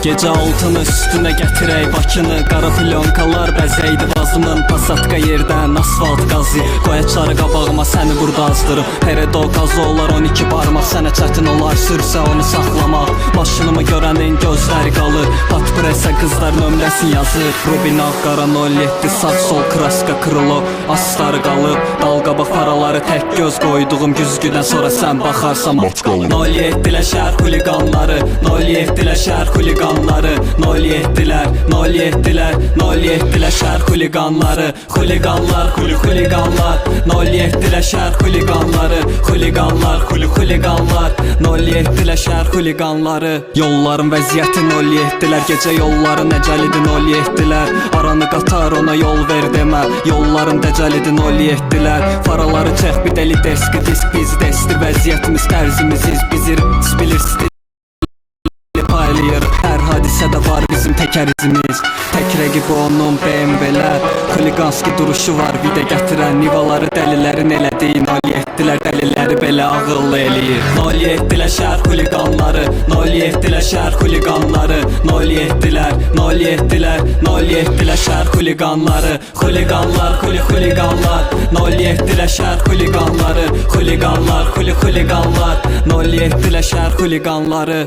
Gecə altını üstünə gətirək Bakını, qara plyonkalar bəzəydi vazımın. Pasatka yerdən asfalt qazı, qoyaçları qabağıma səni burada azdırım. Peredo qazı olar 12 barmaq, sənə çətin olar sürsə onu saxlamaq. Maşınımı görənin gözləri qalır, patpresə qızlar nömrəsin yazır. Rubinaq qara 07 sağ sol kraska kırılıb, astarı qalıb. Dalqaba faraları tək göz qoyduğum güzgüdən sonra sən baxarsan mat qalıb. 07-lə şəhər xuliqanları, 07-lə şəhər xuliqanları, 07-lər, 07-lər, 07-lə şəhər xuliqanları. Xuliqanlar, xuliqanlar, 07-lə şəhər xuliqanları. Xuliqanlar, xuliqanlar, 07-lə şəhər xuliqanları. Yolların vəziyyəti 07-lər, gecə yolların əcəlidir 07-lər. Aranı qatar ona yol ver demə, yolların dəcəlidir 07-lər. Faraları çək bir deli deski, disk biz desti, vəziyyətimiz tərzimiziz bizir, bilir stil paylayır. Hər hadisədə var bizim təkər izimiz, tək rəqib onun BMW-lər. Xuliqanski duruşu var, vida gətirən Nivaları dəlilərin elədiyi 07-lər dəliləri belə ağıllı eləyir. 07-lər şəhər xuliqanları, 07-lər şəhər xuliqanları, 07-lər, 07-lər, 07-lər şəhər xuliqanları. Xuliqanlar, xuliqanlar, 07-lər şəhər xuliqanları. Xuliqanlar, xuliqanlar, 07-lər şəhər xuliqanları.